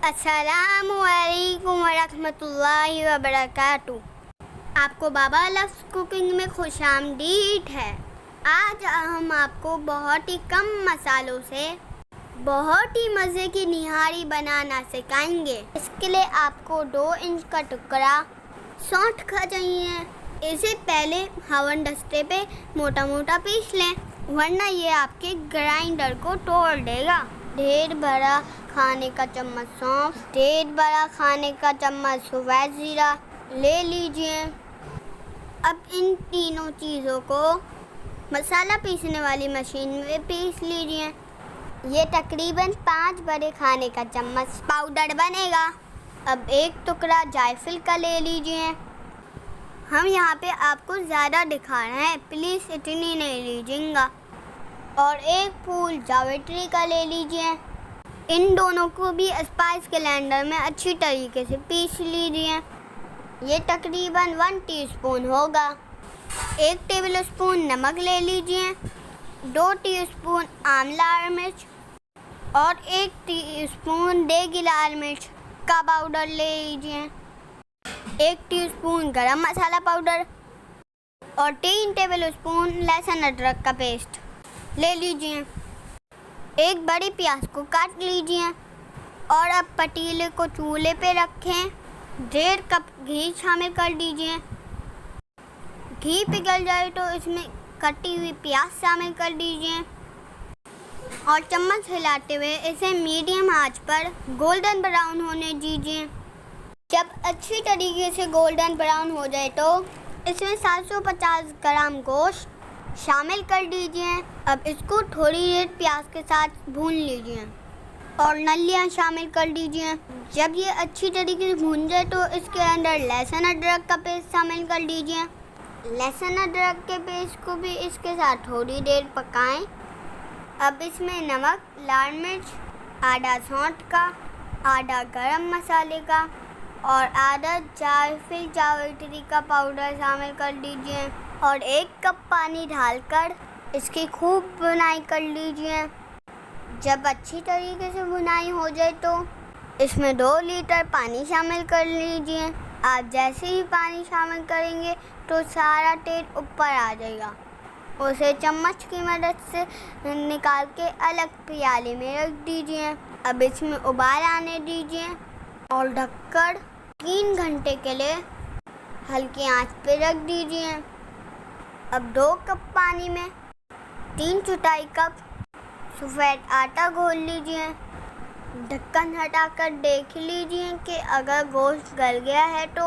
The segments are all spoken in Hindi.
अस्सलामुअलैकुम वरहमतुल्लाहि वबरकातुह। आपको बाबा लफ्ज़ कुकिंग में खुशामदीद है। आज हम आपको बहुत ही कम मसालों से बहुत ही मज़े की निहारी बनाना सिखाएंगे। इसके लिए आपको 2 इंच का टुकड़ा सौंठ का चाहिए। इसे पहले हवन दस्ते पे मोटा मोटा पीस लें, वरना ये आपके ग्राइंडर को तोड़ देगा। 1.5 बड़ा खाने का चम्मच सौंफ, 1.5 बड़ा खाने का चम्मच सफ़ेद ज़ीरा ले लीजिए। अब इन तीनों चीज़ों को मसाला पीसने वाली मशीन में पीस लीजिए। ये तकरीबन 5 बड़े खाने का चम्मच पाउडर बनेगा। अब एक टुकड़ा जायफल का ले लीजिए। हम यहाँ पे आपको ज़्यादा दिखा रहे हैं, प्लीज़ इतनी नहीं लीजिएगा। और एक फूल जावित्री का ले लीजिए। इन दोनों को भी स्पाइस ब्लेंडर में अच्छी तरीके से पीस लीजिए। ये तकरीबन 1 टीस्पून होगा। 1 टेबलस्पून नमक ले लीजिए, 2 टीस्पून आंवला मिर्च और 1 टीस्पून देगी लाल मिर्च का पाउडर ले लीजिए, 1 टीस्पून गरम मसाला पाउडर और 3 टेबलस्पून लहसुन अदरक का पेस्ट ले लीजिए। एक बड़ी प्याज को काट लीजिए और अब पतीले को चूल्हे पे रखें। 1.5 कप घी शामिल कर दीजिए। घी पिघल जाए तो इसमें कटी हुई प्याज शामिल कर दीजिए और चम्मच हिलाते हुए इसे मीडियम आंच पर गोल्डन ब्राउन होने दीजिए। जब अच्छी तरीके से गोल्डन ब्राउन हो जाए तो इसमें 750 ग्राम गोश्त शामिल कर दीजिए। अब इसको थोड़ी देर प्याज के साथ भून लीजिए और नलियाँ शामिल कर दीजिए। जब ये अच्छी तरीके से भून जाए तो इसके अंदर लहसुन अदरक का पेस्ट शामिल कर दीजिए। लहसुन अदरक के पेस्ट को भी इसके साथ थोड़ी देर पकाएं। अब इसमें नमक, लाल मिर्च, आधा सौंठ का, आधा गरम मसाले का और आधा जायफल जावित्री का पाउडर शामिल कर दीजिए और 1 कप पानी डालकर इसकी खूब भुनाई कर लीजिए। जब अच्छी तरीके से भुनाई हो जाए तो इसमें 2 लीटर पानी शामिल कर लीजिए। आप जैसे ही पानी शामिल करेंगे तो सारा तेल ऊपर आ जाएगा। उसे चम्मच की मदद से निकाल के अलग प्याले में रख दीजिए। अब इसमें उबाल आने दीजिए और ढककर 3 घंटे के लिए हल्की आंच पे रख दीजिए। अब 2 कप पानी में 3/4 कप सफ़ेद आटा घोल लीजिए। ढक्कन हटाकर देख लीजिए कि अगर गोश्त गल गया है तो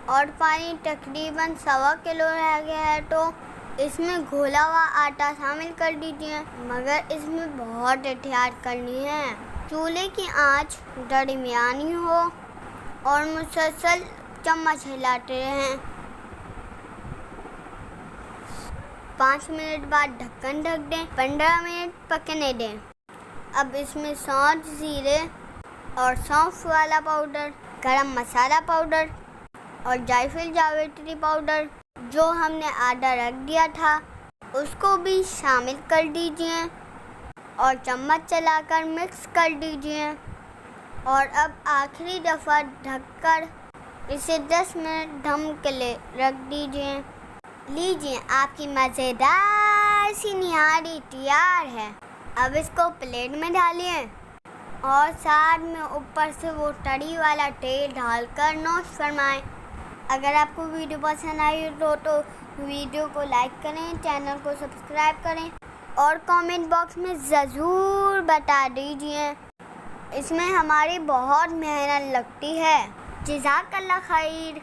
और पानी तकरीबन 1.25 किलो रह गया है तो इसमें घोला हुआ आटा शामिल कर दीजिए, मगर इसमें बहुत एहतियात करनी है। चूल्हे की आंच दरमियानी हो और मुसलसल चम्मच हिलाते रहें। 5 मिनट बाद ढक्कन ढक दें, 15 मिनट पकने दें। अब इसमें सौंठ, जीरे और सौंफ वाला पाउडर, गरम मसाला पाउडर और जायफल जावित्री पाउडर जो हमने आधा रख दिया था उसको भी शामिल कर दीजिए और चम्मच चलाकर मिक्स कर दीजिए। और अब आखिरी दफ़ा ढककर इसे 10 मिनट दम के लिए रख दीजिए। लीजिए, आपकी मज़ेदार सी निहारी तैयार है। अब इसको प्लेट में डालिए और साथ में ऊपर से वो तरी वाला तेल डालकर नोश फरमाएं। अगर आपको वीडियो पसंद आई तो वीडियो को लाइक करें, चैनल को सब्सक्राइब करें और कमेंट बॉक्स में ज़रूर बता दीजिए। इसमें हमारी बहुत मेहनत लगती है। जज़ाकल्लाह खैर।